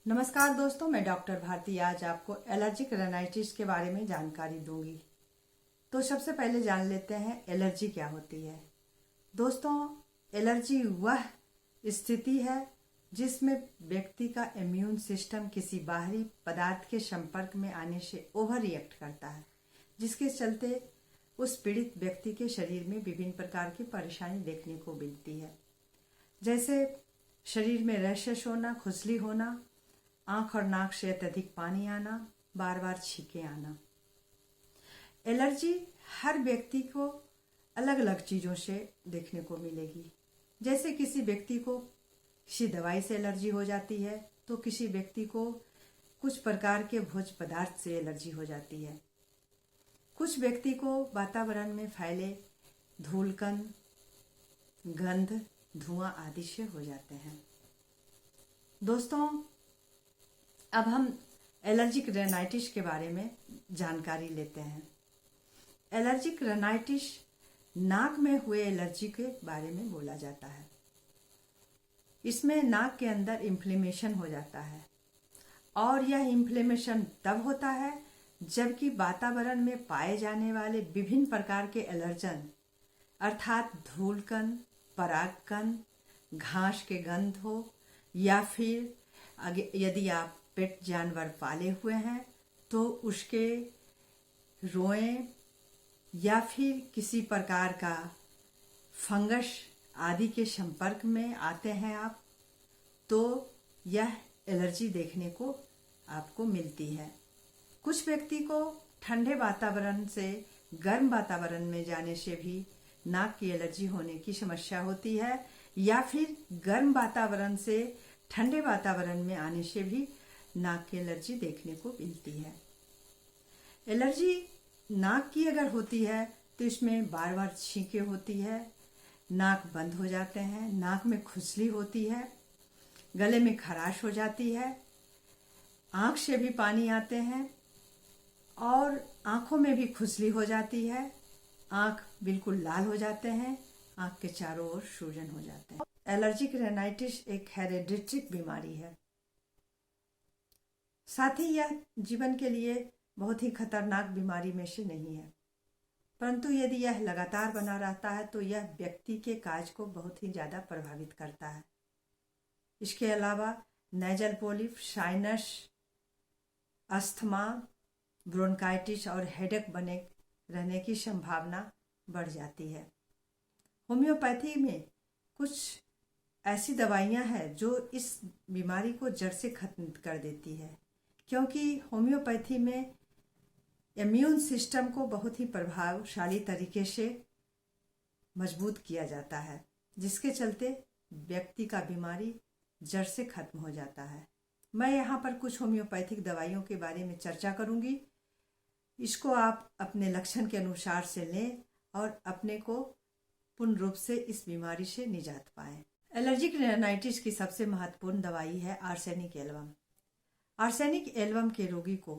नमस्कार दोस्तों, मैं डॉक्टर भारती आज आपको एलर्जिक रेनाइटिस के बारे में जानकारी दूंगी। तो सबसे पहले जान लेते हैं एलर्जी क्या होती है। दोस्तों, एलर्जी वह स्थिति है जिसमें व्यक्ति का इम्यून सिस्टम किसी बाहरी पदार्थ के संपर्क में आने से ओवर रिएक्ट करता है, जिसके चलते उस पीड़ित व्यक्ति के शरीर में विभिन्न प्रकार की परेशानी देखने को मिलती है, जैसे शरीर में रैशेस होना, खुजली होना, आंख और नाक से अत्यधिक पानी आना, बार बार छींके आना। एलर्जी हर व्यक्ति को अलग अलग चीज़ों से देखने को मिलेगी। जैसे किसी व्यक्ति को किसी दवाई से एलर्जी हो जाती है, तो किसी व्यक्ति को कुछ प्रकार के भोज्य पदार्थ से एलर्जी हो जाती है। कुछ व्यक्ति को वातावरण में फैले धूलकण, गंध, धुआं आदि से हो जाते हैं। दोस्तों, अब हम एलर्जिक रेनाइटिस के बारे में जानकारी लेते हैं। एलर्जिक रेनाइटिस नाक में हुए एलर्जी के बारे में बोला जाता है। इसमें नाक के अंदर इन्फ्लेमेशन हो जाता है और यह इन्फ्लेमेशन तब होता है जबकि वातावरण में पाए जाने वाले विभिन्न प्रकार के एलर्जन अर्थात धूलकण, परागकण, घास के गंध हो या फिर यदि आप पेट जानवर पाले हुए हैं तो उसके रोएं या फिर किसी प्रकार का फंगस आदि के संपर्क में आते हैं आप, तो यह एलर्जी देखने को आपको मिलती है। कुछ व्यक्ति को ठंडे वातावरण से गर्म वातावरण में जाने से भी नाक की एलर्जी होने की समस्या होती है, या फिर गर्म वातावरण से ठंडे वातावरण में आने से भी नाक की एलर्जी देखने को मिलती है। एलर्जी नाक की अगर होती है तो इसमें बार बार छींके होती है, नाक बंद हो जाते हैं, नाक में खुजली होती है, गले में खराश हो जाती है, आँख से भी पानी आते हैं और आँखों में भी खुजली हो जाती है, आँख बिल्कुल लाल हो जाते हैं, आँख के चारों ओर सूजन हो जाते हैं। एलर्जिक रेनाइटिस एक हेरेडिटरी बीमारी है। साथ ही यह जीवन के लिए बहुत ही खतरनाक बीमारी में से नहीं है, परंतु यदि यह लगातार बना रहता है तो यह व्यक्ति के कार्य को बहुत ही ज़्यादा प्रभावित करता है। इसके अलावा nasal polyp, sinus, asthma, bronchitis और हेडेक बने रहने की संभावना बढ़ जाती है। होम्योपैथी में कुछ ऐसी दवाइयां हैं जो इस बीमारी को जड़ से खत्म कर देती है, क्योंकि होम्योपैथी में इम्यून सिस्टम को बहुत ही प्रभावशाली तरीके से मजबूत किया जाता है, जिसके चलते व्यक्ति का बीमारी जड़ से खत्म हो जाता है। मैं यहाँ पर कुछ होम्योपैथिक दवाइयों के बारे में चर्चा करूँगी। इसको आप अपने लक्षण के अनुसार से लें और अपने को पूर्ण रूप से इस बीमारी से निजात पाएं। एलर्जिक रेनाइटिस की सबसे महत्वपूर्ण दवाई है आर्सेनिक एल्बम। आर्सेनिक एल्बम के रोगी को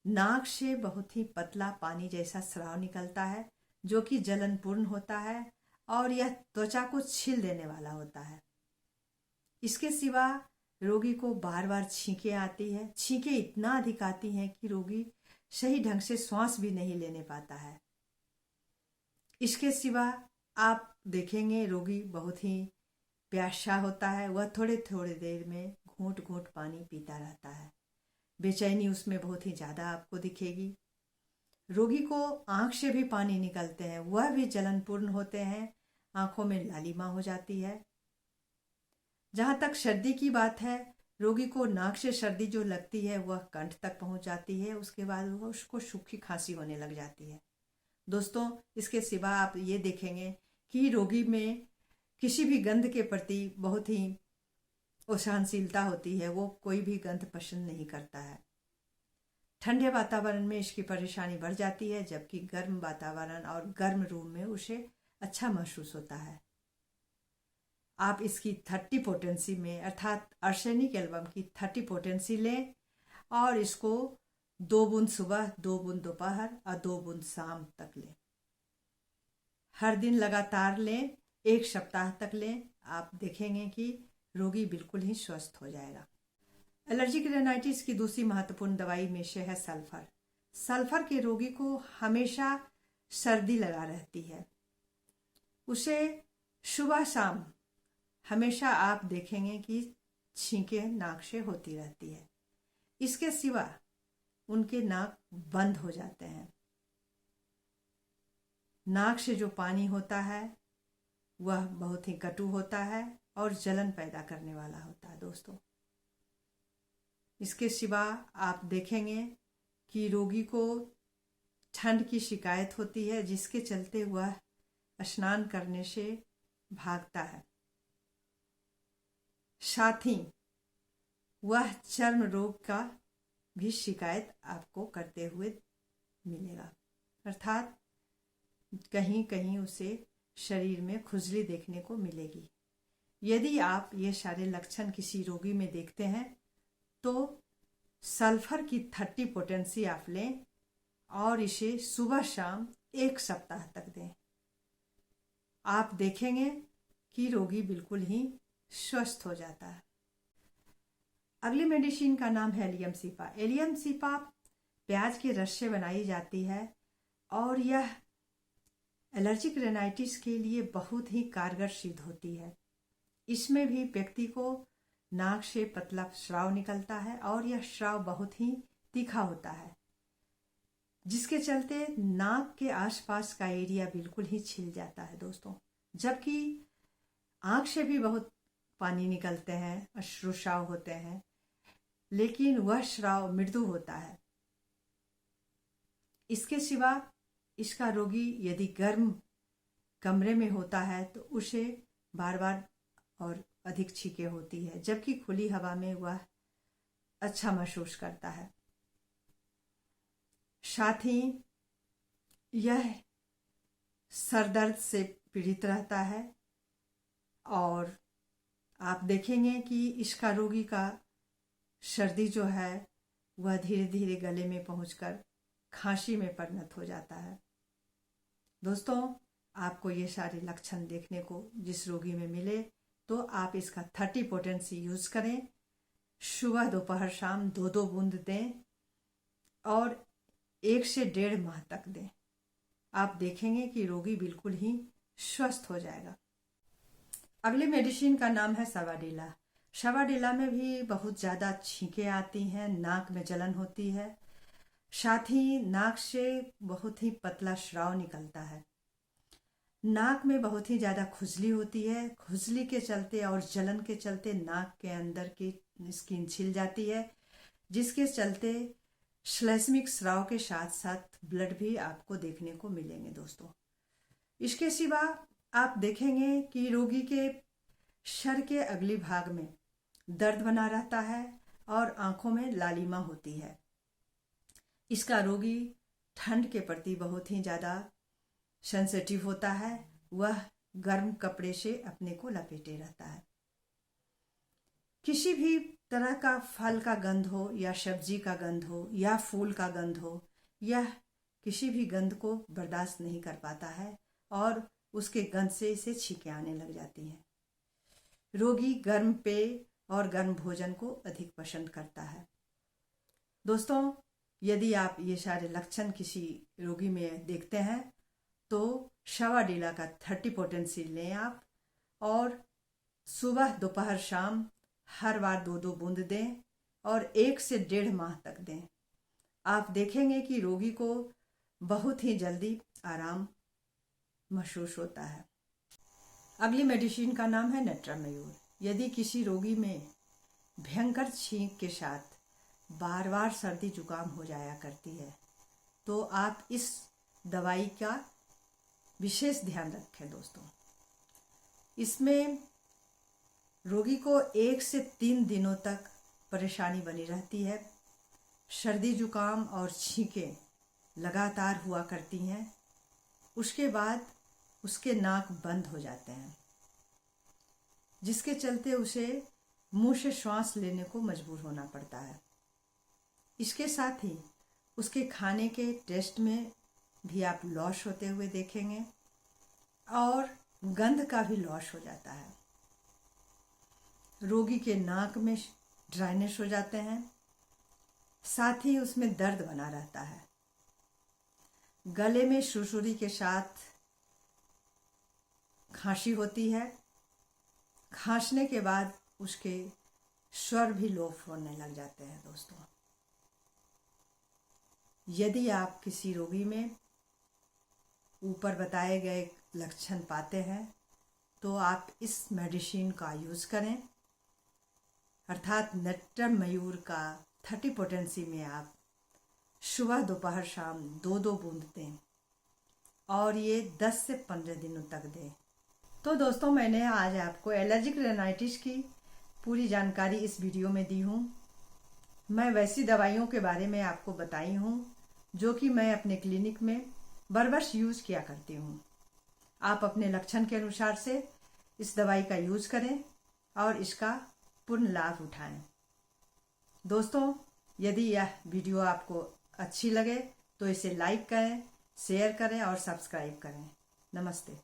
नाक से बहुत ही पतला पानी जैसा स्राव निकलता है, जो कि जलनपूर्ण होता है और यह त्वचा को छील देने वाला होता है। इसके सिवा रोगी को बार बार छींके आती है। छींके इतना अधिक आती हैं कि रोगी सही ढंग से श्वास भी नहीं लेने पाता है। इसके सिवा आप देखेंगे रोगी बहुत ही प्यासा होता है, वह थोड़े थोड़े देर में घूंट घूंट पानी पीता रहता है। बेचैनी उसमें बहुत ही ज़्यादा आपको दिखेगी। रोगी को आँख से भी पानी निकलते हैं, वह भी जलनपूर्ण होते हैं, आँखों में लालिमा हो जाती है। जहाँ तक सर्दी की बात है, रोगी को नाक से सर्दी जो लगती है वह कंठ तक पहुँच जाती है, उसके बाद वह उसको सूखी खांसी होने लग जाती है। दोस्तों, इसके सिवा आप ये देखेंगे कि रोगी में किसी भी गंध के प्रति बहुत ही असहनशीलता होती है, वो कोई भी गंध पसंद नहीं करता है। ठंडे वातावरण में इसकी परेशानी बढ़ जाती है, जबकि गर्म वातावरण और गर्म रूम में उसे अच्छा महसूस होता है। आप इसकी 30 पोटेंसी में अर्थात आर्सेनिक एल्बम की 30 पोटेंसी लें और इसको 2 बूंद सुबह, 2 बूंद दोपहर और 2 बूंद शाम तक लें। हर दिन लगातार लें, 1 सप्ताह तक लें। आप देखेंगे कि रोगी बिल्कुल ही स्वस्थ हो जाएगा। एलर्जिक रेनाइटिस की दूसरी महत्वपूर्ण दवाई में से है सल्फर। सल्फर के रोगी को हमेशा सर्दी लगा रहती है। उसे सुबह शाम हमेशा आप देखेंगे कि छींकें नाक से होती रहती है। इसके सिवा उनके नाक बंद हो जाते हैं। नाक से जो पानी होता है वह बहुत ही कटु होता है और जलन पैदा करने वाला होता है दोस्तों। इसके सिवा आप देखेंगे कि रोगी को ठंड की शिकायत होती है, जिसके चलते वह स्नान करने से भागता है। साथ ही वह चर्म रोग का भी शिकायत आपको करते हुए मिलेगा, अर्थात कहीं कहीं उसे शरीर में खुजली देखने को मिलेगी। यदि आप ये सारे लक्षण किसी रोगी में देखते हैं तो सल्फर की 30 पोटेंसी आप लें और इसे सुबह शाम 1 सप्ताह तक दें। आप देखेंगे कि रोगी बिल्कुल ही स्वस्थ हो जाता है। अगली मेडिसिन का नाम है एलियम सीपा। एलियम सीपा प्याज के रस से बनाई जाती है और यह एलर्जिक रेनाइटिस के लिए बहुत ही कारगर सिद्ध होती है। इसमें भी व्यक्ति को नाक से पतला स्राव निकलता है और यह स्राव बहुत ही तीखा होता है, जिसके चलते नाक के आसपास का एरिया बिल्कुल ही छिल जाता है दोस्तों। जबकि आंख से भी बहुत पानी निकलते हैं, अश्रुस्राव होते हैं, लेकिन वह स्राव मृदु होता है। इसके सिवा इसका रोगी यदि गर्म कमरे में होता है तो उसे बार बार और अधिक छींकें होती है, जबकि खुली हवा में वह अच्छा महसूस करता है। साथ ही यह सर दर्द से पीड़ित रहता है और आप देखेंगे कि इसका रोगी का सर्दी जो है वह धीरे धीरे गले में पहुंचकर खांसी में परिणत हो जाता है। दोस्तों, आपको ये सारे लक्षण देखने को जिस रोगी में मिले तो आप इसका 30 पोटेंसी यूज करें। सुबह दोपहर शाम 2-2 बूंद दें और 1 से 1.5 माह तक दें। आप देखेंगे कि रोगी बिल्कुल ही स्वस्थ हो जाएगा। अगली मेडिसिन का नाम है सवाडेला। सवाडेला में भी बहुत ज़्यादा छींकें आती हैं, नाक में जलन होती है, साथ ही नाक से बहुत ही पतला स्राव निकलता है। नाक में बहुत ही ज़्यादा खुजली होती है। खुजली के चलते और जलन के चलते नाक के अंदर की स्किन छिल जाती है, जिसके चलते श्लेष्मिक स्राव के साथ साथ ब्लड भी आपको देखने को मिलेंगे दोस्तों। इसके सिवा आप देखेंगे कि रोगी के सर के अगली भाग में दर्द बना रहता है और आंखों में लालिमा होती है। इसका रोगी ठंड के प्रति बहुत ही ज़्यादा सेंसिटिव होता है। वह गर्म कपड़े से अपने को लपेटे रहता है। किसी भी तरह का फल का गंध हो या सब्जी का गंध हो या फूल का गंध हो, यह किसी भी गंध को बर्दाश्त नहीं कर पाता है और उसके गंध से इसे छींकें आने लग जाती हैं। रोगी गर्म पेय और गर्म भोजन को अधिक पसंद करता है। दोस्तों, यदि आप ये सारे लक्षण किसी रोगी में देखते हैं तो सवाडेला का 30 पोटेंसी लें आप और सुबह दोपहर शाम हर बार 2-2 बूंद दें और 1 से 1.5 माह तक दें। आप देखेंगे कि रोगी को बहुत ही जल्दी आराम महसूस होता है। अगली मेडिसिन का नाम है नेट्रामयूर। यदि किसी रोगी में भयंकर छींक के साथ बार बार सर्दी जुकाम हो जाया करती है तो आप इस दवाई का विशेष ध्यान रखें दोस्तों। इसमें रोगी को 1 से 3 दिनों तक परेशानी बनी रहती है। सर्दी जुकाम और छींकें लगातार हुआ करती हैं। उसके बाद उसके नाक बंद हो जाते हैं, जिसके चलते उसे मुंह से श्वास लेने को मजबूर होना पड़ता है। इसके साथ ही उसके खाने के टेस्ट में भी आप लॉस होते हुए देखेंगे और गंध का भी लॉस हो जाता है। रोगी के नाक में ड्राइनेस हो जाते हैं, साथ ही उसमें दर्द बना रहता है। गले में सुरसुरी के साथ खांसी होती है। खांसने के बाद उसके स्वर भी लोप होने लग जाते हैं। दोस्तों, यदि आप किसी रोगी में ऊपर बताए गए लक्षण पाते हैं तो आप इस मेडिसिन का यूज़ करें, अर्थात नेक्टर मयूर का 30 पोटेंसी में आप सुबह दोपहर शाम 2-2 बूंद दें और ये 10 से 15 दिनों तक दें। तो दोस्तों, मैंने आज आपको एलर्जिक रेनाइटिस की पूरी जानकारी इस वीडियो में दी हूँ। मैं वैसी दवाइयों के बारे में आपको बताई हूँ जो कि मैं अपने क्लिनिक में बरबस यूज़ किया करती हूँ। आप अपने लक्षण के अनुसार से इस दवाई का यूज़ करें और इसका पूर्ण लाभ उठाएं। दोस्तों, यदि यह वीडियो आपको अच्छी लगे तो इसे लाइक करें, शेयर करें और सब्सक्राइब करें। नमस्ते।